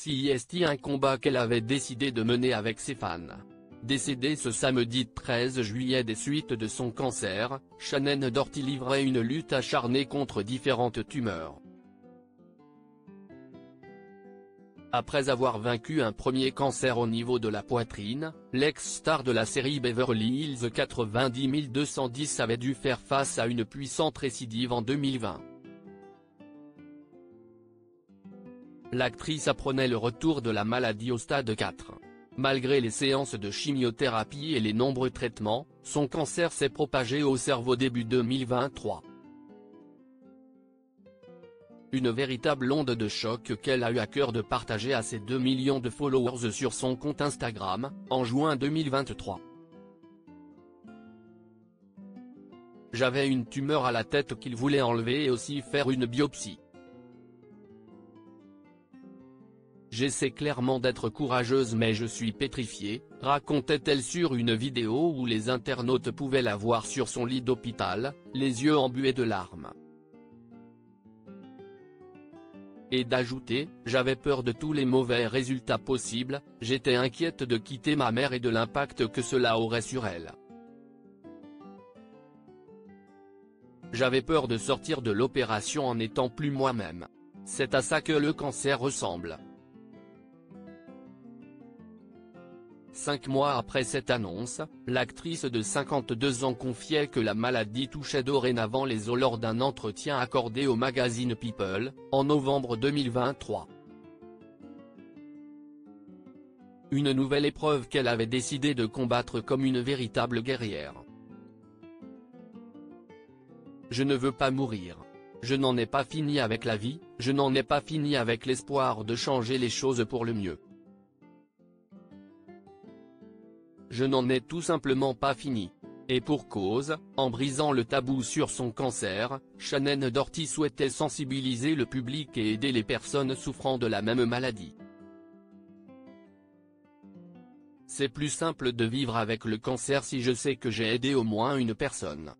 CIST, un combat qu'elle avait décidé de mener avec ses fans. Décédée ce samedi 13 juillet des suites de son cancer, Shannen Doherty livrait une lutte acharnée contre différentes tumeurs. Après avoir vaincu un premier cancer au niveau de la poitrine, l'ex-star de la série Beverly Hills 90210 avait dû faire face à une puissante récidive en 2020. L'actrice apprenait le retour de la maladie au stade 4. Malgré les séances de chimiothérapie et les nombreux traitements, son cancer s'est propagé au cerveau début 2023. Une véritable onde de choc qu'elle a eu à cœur de partager à ses 2 millions de followers sur son compte Instagram, en juin 2023. J'avais une tumeur à la tête qu'il voulait enlever et aussi faire une biopsie. J'essaie clairement d'être courageuse mais je suis pétrifiée, racontait-elle sur une vidéo où les internautes pouvaient la voir sur son lit d'hôpital, les yeux embués de larmes. Et d'ajouter, j'avais peur de tous les mauvais résultats possibles, j'étais inquiète de quitter ma mère et de l'impact que cela aurait sur elle. J'avais peur de sortir de l'opération en n'étant plus moi-même. C'est à ça que le cancer ressemble. 5 mois après cette annonce, l'actrice de 52 ans confiait que la maladie touchait dorénavant les os lors d'un entretien accordé au magazine People, en novembre 2023. Une nouvelle épreuve qu'elle avait décidé de combattre comme une véritable guerrière. Je ne veux pas mourir. Je n'en ai pas fini avec la vie, je n'en ai pas fini avec l'espoir de changer les choses pour le mieux. Je n'en ai tout simplement pas fini. Et pour cause, en brisant le tabou sur son cancer, Shannen Doherty souhaitait sensibiliser le public et aider les personnes souffrant de la même maladie. C'est plus simple de vivre avec le cancer si je sais que j'ai aidé au moins une personne.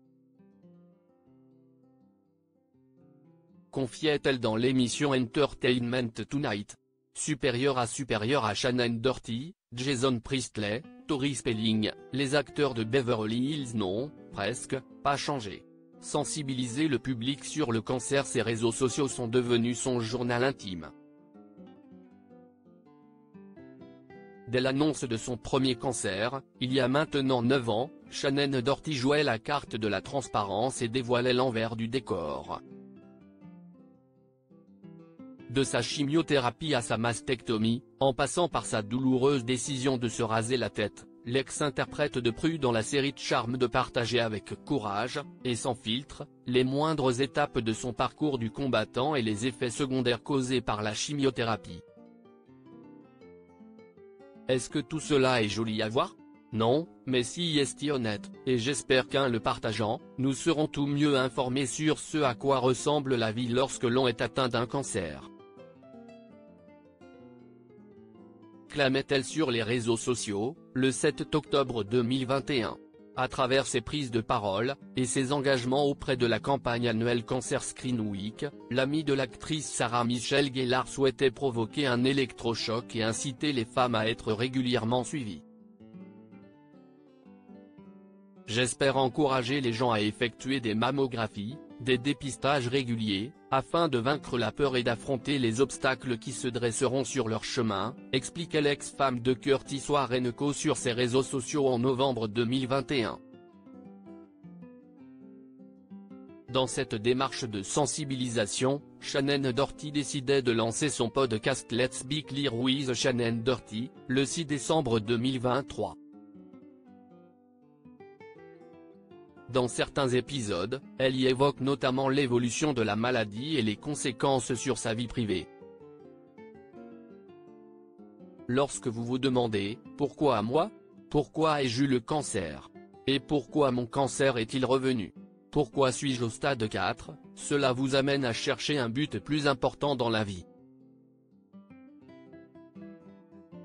Confiait-elle dans l'émission Entertainment Tonight. Supérieur à Shannen Doherty, Jason Priestley, Tori Spelling, les acteurs de Beverly Hills n'ont, presque, pas changé. Sensibiliser le public sur le cancer, ses réseaux sociaux sont devenus son journal intime. Dès l'annonce de son premier cancer, il y a maintenant 9 ans, Shannen Doherty jouait la carte de la transparence et dévoilait l'envers du décor. De sa chimiothérapie à sa mastectomie, en passant par sa douloureuse décision de se raser la tête, l'ex-interprète de Prue dans la série Charmed de partager avec courage, et sans filtre, les moindres étapes de son parcours du combattant et les effets secondaires causés par la chimiothérapie. Est-ce que tout cela est joli à voir? Non, mais si est honnête, et j'espère qu'en le partageant, nous serons tout mieux informés sur ce à quoi ressemble la vie lorsque l'on est atteint d'un cancer. Clamait-elle sur les réseaux sociaux, le 7 octobre 2021. À travers ses prises de parole, et ses engagements auprès de la campagne annuelle Cancer Screen Week, l'amie de l'actrice Sarah Michelle Gellar souhaitait provoquer un électrochoc et inciter les femmes à être régulièrement suivies. J'espère encourager les gens à effectuer des mammographies, des dépistages réguliers, afin de vaincre la peur et d'affronter les obstacles qui se dresseront sur leur chemin, expliquait l'ex-femme de Curtis Warrenco sur ses réseaux sociaux en novembre 2021. Dans cette démarche de sensibilisation, Shannen Doherty décidait de lancer son podcast Let's Be Clear with Shannen Doherty, le 6 décembre 2023. Dans certains épisodes, elle y évoque notamment l'évolution de la maladie et les conséquences sur sa vie privée. Lorsque vous vous demandez « Pourquoi à moi ? Pourquoi ai-je eu le cancer ? Et pourquoi mon cancer est-il revenu ? Pourquoi suis-je au stade 4 ?» Cela vous amène à chercher un but plus important dans la vie.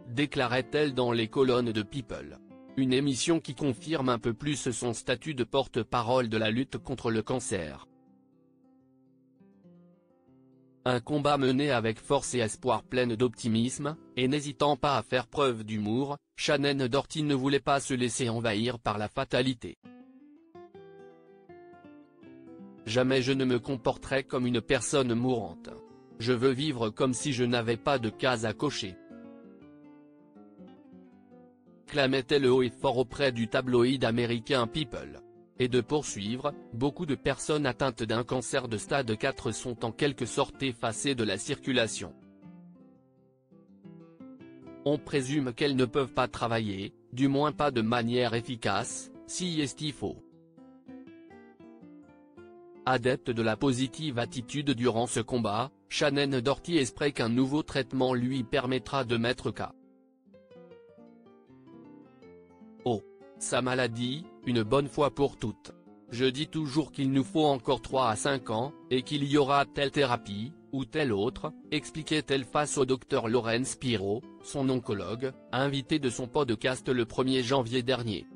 Déclarait-elle dans les colonnes de People. Une émission qui confirme un peu plus son statut de porte-parole de la lutte contre le cancer. un combat mené avec force et espoir, pleine d'optimisme, et n'hésitant pas à faire preuve d'humour, Shannon Doherty ne voulait pas se laisser envahir par la fatalité. Jamais je ne me comporterai comme une personne mourante. Je veux vivre comme si je n'avais pas de case à cocher. Clamait-elle haut et fort auprès du tabloïd américain People. Et de poursuivre, beaucoup de personnes atteintes d'un cancer de stade 4 sont en quelque sorte effacées de la circulation. On présume qu'elles ne peuvent pas travailler, du moins pas de manière efficace, si est-il faux. Adepte de la positive attitude durant ce combat, Shannon Doherty espère qu'un nouveau traitement lui permettra de mettre KO sa maladie, une bonne fois pour toutes. Je dis toujours qu'il nous faut encore 3 à 5 ans, et qu'il y aura telle thérapie, ou telle autre, expliquait-elle face au Dr Lawrence Pirot, son oncologue, invité de son podcast le 1er janvier dernier.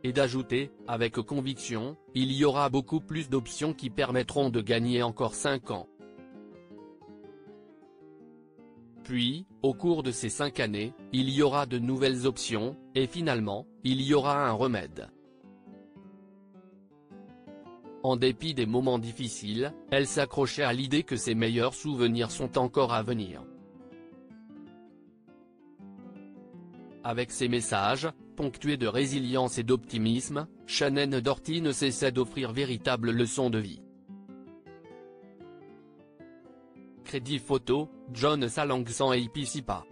Et d'ajouter, avec conviction, il y aura beaucoup plus d'options qui permettront de gagner encore 5 ans. Puis, au cours de ces 5 années, il y aura de nouvelles options, et finalement, il y aura un remède. En dépit des moments difficiles, elle s'accrochait à l'idée que ses meilleurs souvenirs sont encore à venir. Avec ses messages, ponctués de résilience et d'optimisme, Shannon Doherty ne cessait d'offrir véritables leçons de vie. Crédit photo, John Salangsan et Ipisipa.